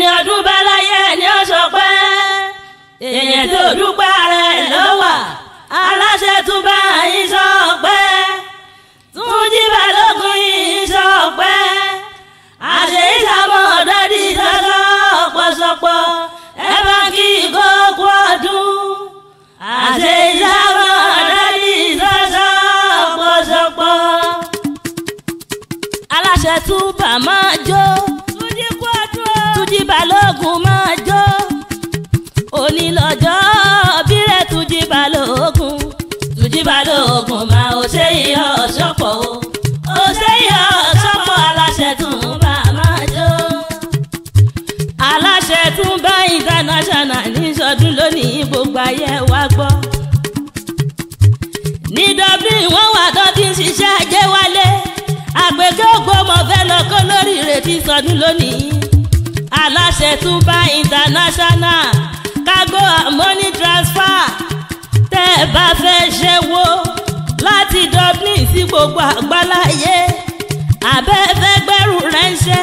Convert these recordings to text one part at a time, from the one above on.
ẹni ọdún bá láyé ẹni ó sọpẹ́ èèyàn tó dúpẹ́ rẹ̀ ló wà aláṣẹ tún bá yín sọpẹ́ Túnjí Balógun yín sọpẹ́ àṣẹ ìsàmọ́ dádì sọ́sọ́ ọ̀pọ̀sọpọ̀ ẹ bá kí gbogbo ọdún àṣẹ ìsàmọ́ dádì sọ́sọ́ ọ̀pọ̀sọpọ̀ aláṣẹ tún bá máa jó Túnjí Balógun máa jó onílọ́jọ́ bírẹ̀ Túnjí Balógun máa ò ṣe ìyá ọ̀ṣọ́pọ̀ ó ṣe ìyá ọ̀ṣọ́pọ̀ aláṣẹ tún bá máa jó aláṣẹ tún bá international ní sọdún lónìí gbogbo ayé wa gbọ́ ní Dublin wọ́n wà tó ti ń ṣiṣẹ́ ajé wálé àgbẹ̀gẹ́ ògbómọ̀ fẹ́ lọ kó lórí ìrètí sọdún lónìí aláṣẹ tún bá international cargo and money transfer tẹ́ ẹ bá fẹ́ ṣe wo láti Dublin sí gbogbo àgbáláyé abẹ́fẹ́ gbẹ́rù ránṣẹ́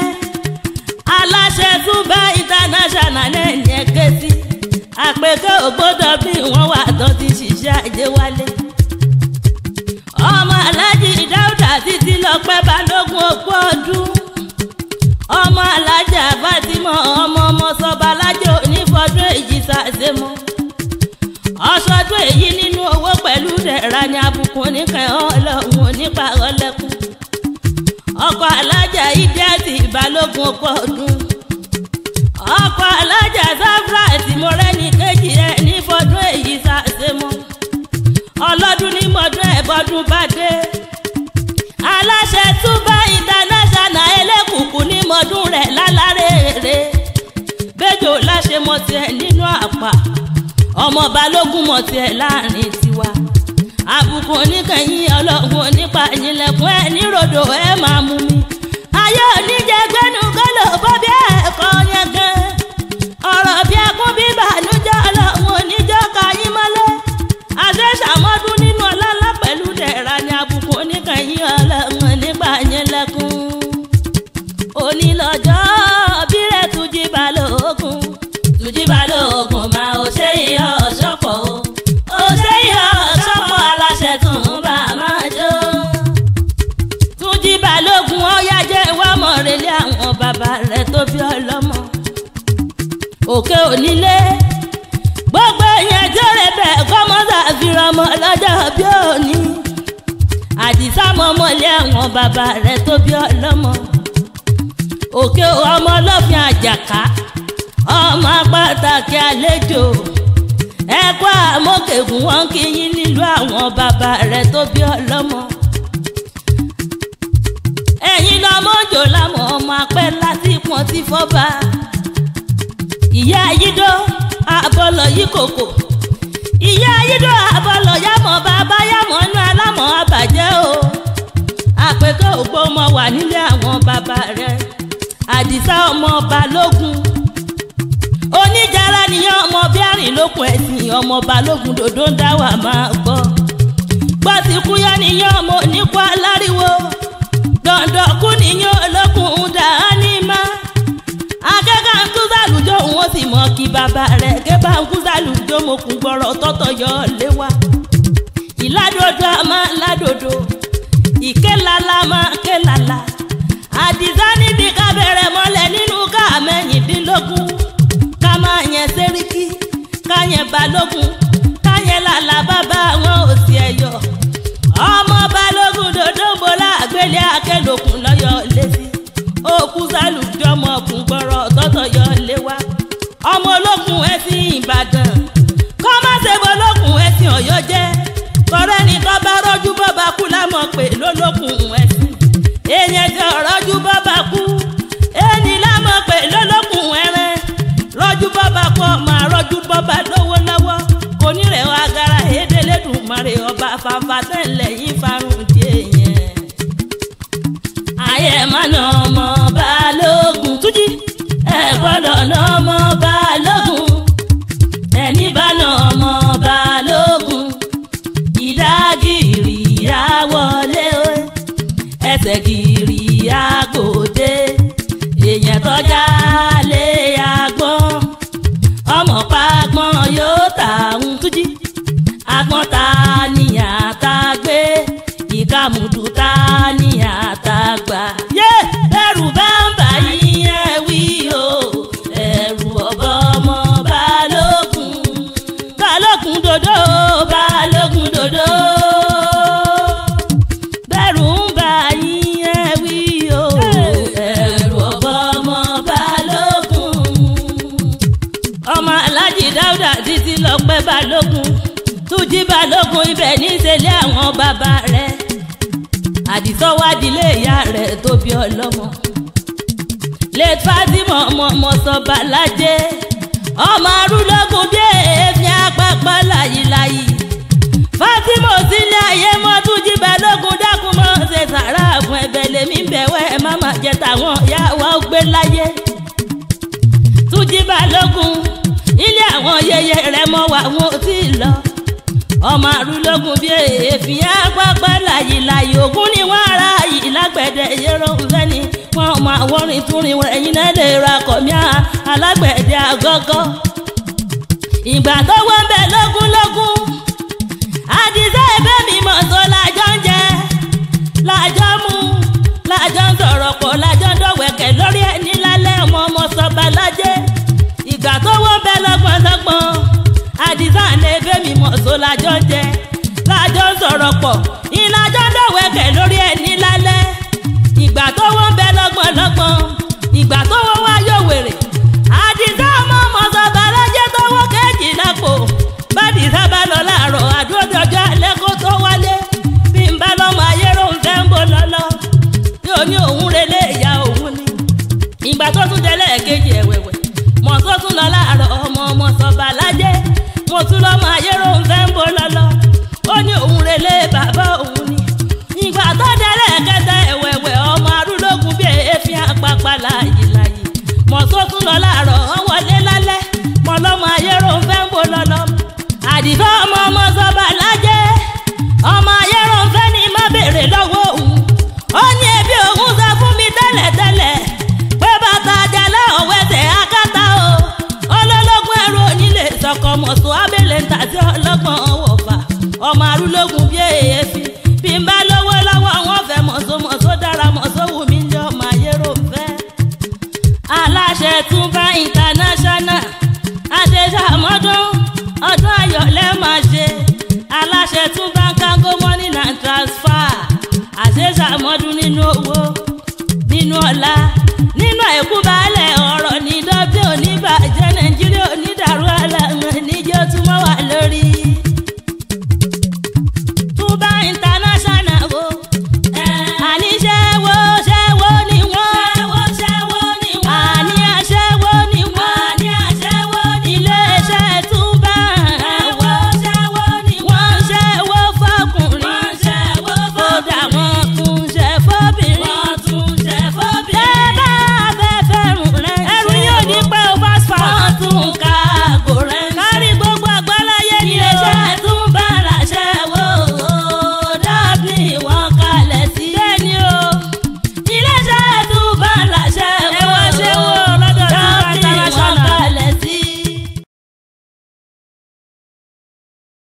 aláṣẹ tún bá international ẹ̀yìn ẹ̀kẹ́ sí àpèkẹ́ ògbó Dublin wọ́n wà tó ti ṣiṣẹ́ ajé wálé ọmọ aláàjì Dáúdà títí lọ́pẹ́ Balógun òpó ọdún ọmọ alájà Fátímọ̀ ọmọ sọba alájò onífọdún èyí sàṣemọ ọsọdún èyí nínú owó pẹ̀lú dẹ̀ra ní àbùkù oníkẹ́ ọlọ́run onípa ọlẹ́kùn ọkọ alájà Ìdíàtì Balógun òpó ọdún ọkọ alájà Safrat Mọ́rẹ́nì kejì ẹ̀ nífọdún èyí sàṣemọ ọlọ́dún ní mọ́dún ẹ̀bọ́dún bá dé aláṣẹ tún bá international ẹlẹ́kùnkùn ní mọ́dún rẹ̀ lálárèrè bẹ́jọ́ láṣẹ mọ́ tiẹ̀ nínú àpà ọmọ Balógun mọ́ tiẹ̀ láàrin tiwa àbùkù oníkẹyìn ọlọ́run onípa ìyìnlẹ̀kùn ẹ̀ níròdò ẹ̀ máa mú mi ayé oníjẹ gbẹ́nu kọ́lọ̀ bọ́ bí ẹ̀kọ́ yẹn gan ọ̀rọ̀ bí ẹkún bí bànújẹ́ ọlọ́run oníjọ́ kayín mọ́lẹ̀ àṣẹ ṣàmọ́dún nínú ọlọ́lá pẹ̀lú dẹ̀ra ní àbùkù oníkẹyìn ọlọ́run nípa ìyìnlẹ̀kùn onílọ́jọ́ bírẹ̀ Túnjí Balógun máa ò ṣe ìyá ọ̀ṣọ́pọ̀ ó ṣe ìyá ọ̀ṣọ́pọ̀ aláṣẹ tún bá máa jó Túnjí Balógun ọ̀yá jẹ́ ìwà mọ̀rẹ́lẹ́ àwọn bàbá rẹ̀ tó bí ọlọ́mọ òkè onílé gbogbo yẹn jẹ́rẹ̀ bẹ́ẹ̀ kọ́mọ́sà fìràn ọmọ lọ́jọ́ bí òní Àdìsá mọ́mọ́lé àwọn bàbá rẹ̀ tó bí ọlọ́mọ òkè ọmọ ọlọ́fin àjàká ọmọ pàtàkì àlejò ẹ̀kọ́ àmọ́kẹ́gùn wọn kì í yín nílùú àwọn bàbá rẹ̀ tó bí ọlọ́mọ ẹ̀yin lọ́mọ òjò lámọ̀ ọmọ apẹ́ láti pọ́n tí fọ́ba ìyá yídó àbọ̀lọ̀ yí kòkò ìyá yídó àbọ̀lọ̀ yámọ̀ bàbá yámọ̀ inú alámọ̀ àbàjẹ́ o àpèkẹ́ ògbó ọmọ wà nílé àwọn bàbá rẹ̀ Àdìsá ọmọ Balógun oníjàrá nìyẹn ọmọ bí àrìnlókun ẹ̀sìn ọmọ Balógun dòdó ń dá wà máa gbọ́ gbọ́sìkúyọ́ nìyẹn ọmọ oníkó aláriwo dọ̀ndọ̀kú nìyẹn olókùn dání akẹ́kọ̀ọ́ ń kú sálùjọ òun ó sì mọ̀ kí bàbá rẹ̀ kébà ń kú sálùjọ mokùn gbọ́rọ̀ tọ́tọ̀ yọ léwá ìládòdò àmọ́ ládòdò ìkélala máa kélala Àdìsá níbi ká bẹ̀rẹ̀ mọ́lẹ̀ nínú ká mẹ́yìndínlógún ká máa yẹn Sẹ́ríkì ká yẹn Balógun ká yẹn làlà bàbá wọn ò sí ẹ̀yọ ọmọ Balógun dòdò ń bolá àgbélé akẹ́lòkùn lọ́yọ̀ lẹ́sí òkú sálùjọ mọ̀kùn gbọ́rọ̀ tọ́tọ̀ yọ léwá ọmọ olókùn ẹ̀sìn Ìbàdàn kọ́ má ṣe bolókùn ẹ̀sìn Ọ̀yọ́ jẹ́ kọ́rẹ́ni tó bá rọ́jú bọ́ba kú lámọ̀ pé lólókùn ẹ̀sìn èèyàn jẹ́ rọ́jú bọ́ba kú ẹni lámọ̀ pé lólókùn ẹ̀rẹ́ rọ́jú bọ́ba kú ọmọ àrọ́jú bọ́ba lówó lọ́wọ́ kò ní rẹ̀ wá gara Elédùmarè ọba fàfà tẹ̀lẹ̀ yín farun di èèyàn ayé má nà ọmọ Balógun Túnjí ẹ gbọ́dọ̀ nà ọmọ Balógun ẹni bá nà ọmọ Balógun ìdágìrì àwọlé ẹsẹ̀ gìrì àgòdè èèyàn tọ́já lé ya níṣẹ́lẹ̀ àwọn bàbá rẹ̀ àdìsọ́wádìílé ìyá rẹ̀ tó bí ọlọ́mọ. late Fatima ọmọ sọba lájẹ ọmọ arúlógún bí èéfín apápá láyìláyì. Fatima sílé ayé mọ́tú jíbẹ̀ lógún dákun mọ́ ṣe sàrà fún ẹ̀bẹ̀ lèmi bẹ̀wẹ̀ máma jẹ tàwọn ìyá wa ó gbé láyé. Túnjí Balógun ilé àwọn yẹyẹ rẹ̀ mọ́ wà wọn ò tí ì lọ. ọmọ arúlógún bí èéfín apápá láyìláyì ògún ni wọ́n ara yìí lágbẹ̀dẹ yẹ́rọ ńlẹ́ni wọn ọmọ àwọrin túnrin ẹ̀yìn náà lè ra kọ̀míà alágbẹ̀dẹ àgọ́gọ́. ìgbà tó wọ́n bẹ̀ lógúnlógún àdìsẹ́ ẹ̀bẹ́ mi mọ̀ tó lájọ́ ń jẹ lájọ́ mú lájọ́ ń sọ̀rọ̀ pọ̀ lájọ́ ń dọ̀wẹ̀kẹ̀ lórí ẹni lálẹ́ ọmọ sọba lájẹ́. ìgbà tó wọ́n bẹ̀ lọ́gbọ̀nlọ́gbọ̀n àdìsẹ́ ẹ̀bẹ́ mi mọ̀ tó lájọ́ ń jẹ lájọ́ ń sọ̀rọ̀ pọ̀ ìlàjọ́ ń dọ̀wẹ̀kẹ̀ lórí ẹni lálẹ́. ìgbà tó wọ́n bẹ̀ lọ́gbọ̀nlọ́gbọ̀n ìgbà tó wọ́n wá yóò wèrè àdìsẹ́ ọmọ sọba lájẹ́ tó wọ́n kéjì lápò bádì sábà lọ láàárọ̀ àdúró dọjọ́ alẹ́ kó tó wálé. bí n bá lọ́mọ ayérò ń fẹ́ ń bọ̀ lọ́lọ́ yóò ní òun relé ìyá òun ni. ìgbà tó tún tẹ́lẹ̀ kejì ẹ̀wẹ̀wẹ̀ mọ̀ tó tún lọ láàárọ̀ ọmọ sọba lájẹ́ mo tún lọ́mọ ayérò ń fẹ́ ń bọ̀ lọ́lọ́ ó ní òun relé bàbá òun ni. ìgbà tó tẹ́lẹ̀ kẹta ẹ̀wẹ̀wẹ̀ ọmọ arúlógún bí èéfín apápá láyìláyì mọ̀ tó tún lọ láàárọ̀ wọlé lálẹ́ mọ̀ lọ́mọ ayérò ń fẹ́ ń bọ̀ lọ́lọ́. àdìsọ́ ọmọ sọba lájẹ́ ọmọ ayérò ń fẹ́ ni má béèrè lọ́wọ́ òun. ó ní ẹbí òun sọ fún mi tẹ́lẹ̀tẹ́lẹ̀ pé bàtà àjàlá ọ̀wẹ́sẹ̀ akátá o. olólógún ẹrú onílé sọkọ mọ̀sọ́ abẹ́lẹ̀ ń tàbí ọlọ́gbọ̀n wọ̀fà ọmọ arúlógún bí èéfín. bí n bá lówó lọ́wọ́ wọn fẹ́ mọ̀sọ́ dára mọ̀sọ́ wù mí ní ọmọ ayérò ń fẹ́. aláṣẹ Túnbá international àṣeṣàmọ́dún ọdún ayọ̀ lẹ́ máa ṣe. aláṣẹ Túnbá kágó money and transfer àṣeṣàmọ́dún nínú owó nínú ọlá nínú àìkú bá